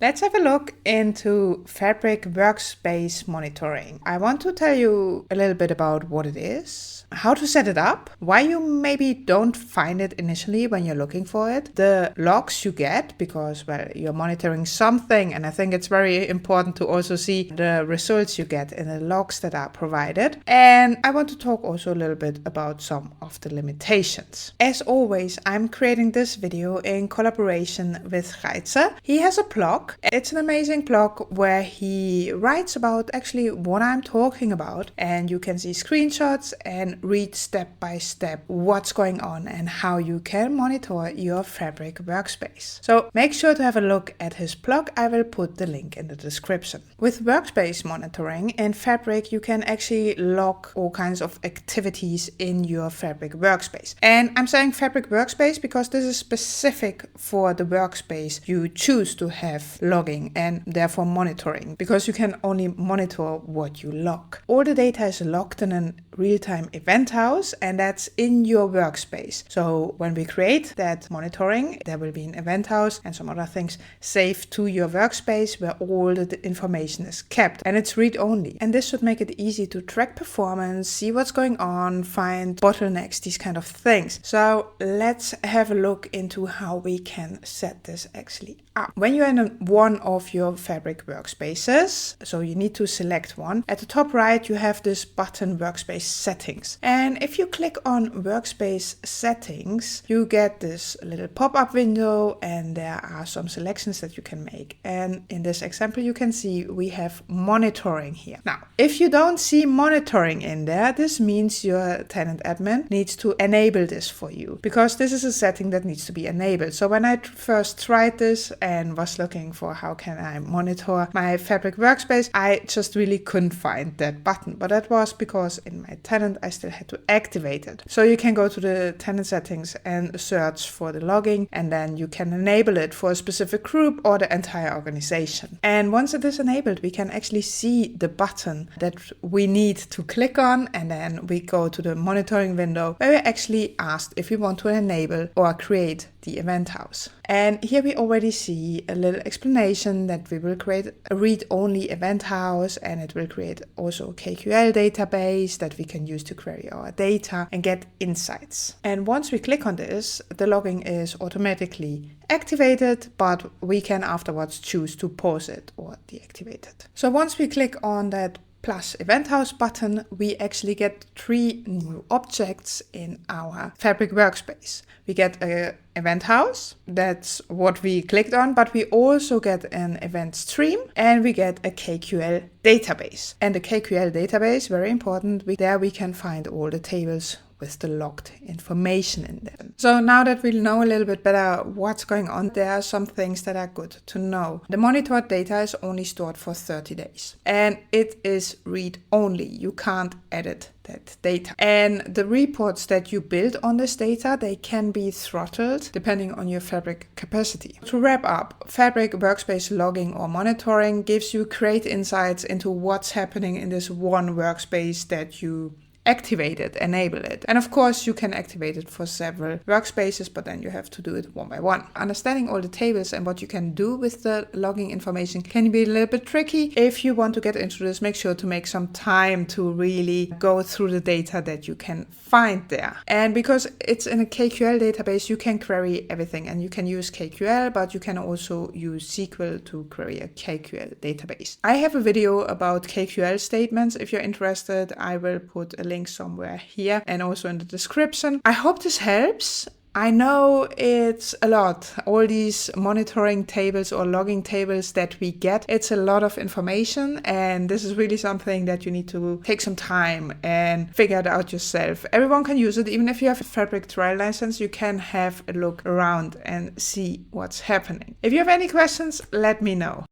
Let's have a look into Fabric Workspace Monitoring. I want to tell you a little bit about what it is, how to set it up, why you maybe don't find it initially when you're looking for it, the logs you get because, well, you're monitoring something, and I think it's very important to also see the results you get in the logs that are provided. And I want to talk also a little bit about some of the limitations. As always, I'm creating this video in collaboration with Gijzer. He has a blog. It's an amazing blog where he writes about actually what I'm talking about, and you can see screenshots and read step by step what's going on and how you can monitor your Fabric workspace. So make sure to have a look at his blog. I will put the link in the description. With workspace monitoring in Fabric, you can actually log all kinds of activities in your Fabric workspace. And I'm saying Fabric workspace because this is specific for the workspace you choose to have logging and therefore monitoring, because you can only monitor what you log. All the data is logged in a real-time event house, and that's in your workspace. So when we create that monitoring, there will be an event house and some other things saved to your workspace where all the information is kept, and it's read-only. And this should make it easy to track performance, see what's going on, find bottlenecks, these kind of things. So let's have a look into how we can set this actually up. When you're in one of your Fabric workspaces, so you need to select one. At the top right, you have this button Workspace Settings. And if you click on Workspace Settings, you get this little pop-up window, and there are some selections that you can make. And in this example, you can see we have monitoring here. Now, if you don't see monitoring in there, this means your tenant admin needs to enable this for you, because this is a setting that needs to be enabled. So when I first tried this and was looking for how can I monitor my Fabric workspace, I just really couldn't find that button. But that was because in my tenant, I still had to activate it. So you can go to the tenant settings and search for the logging, and then you can enable it for a specific group or the entire organization. And once it is enabled, we can actually see the button that we need to click on, and then we go to the monitoring window where we're actually asked if we want to enable or create the event house. And here we already see a little explanation that we will create a read-only event house, and it will create also a KQL database that we can use to query our data and get insights. And once we click on this, the logging is automatically activated, but we can afterwards choose to pause it or deactivate it. So once we click on that plus event house button, we actually get 3 new objects in our Fabric workspace. We get an event house, that's what we clicked on, but we also get an event stream, and we get a KQL database. And the KQL database, very important, there we can find all the tables with the logged information in them. So now that we know a little bit better what's going on, there are some things that are good to know. The monitored data is only stored for 30 days, and it is read-only. You can't edit that data. And the reports that you build on this data, they can be throttled depending on your Fabric capacity. To wrap up, Fabric workspace logging or monitoring gives you great insights into what's happening in this one workspace that you activate it, enable it. And of course, you can activate it for several workspaces, but then you have to do it one by one. Understanding all the tables and what you can do with the logging information can be a little bit tricky. If you want to get into this, make sure to make some time to really go through the data that you can find there. And because it's in a KQL database, you can query everything, and you can use KQL, but you can also use SQL to query a KQL database. I have a video about KQL statements. If you're interested, I will put a link somewhere here and also in the description. I hope this helps. I know it's a lot, all these monitoring tables or logging tables that we get. It's a lot of information, and this is really something that you need to take some time and figure it out yourself. Everyone can use it. Even if you have a Fabric trial license, you can have a look around and see what's happening. If you have any questions, let me know.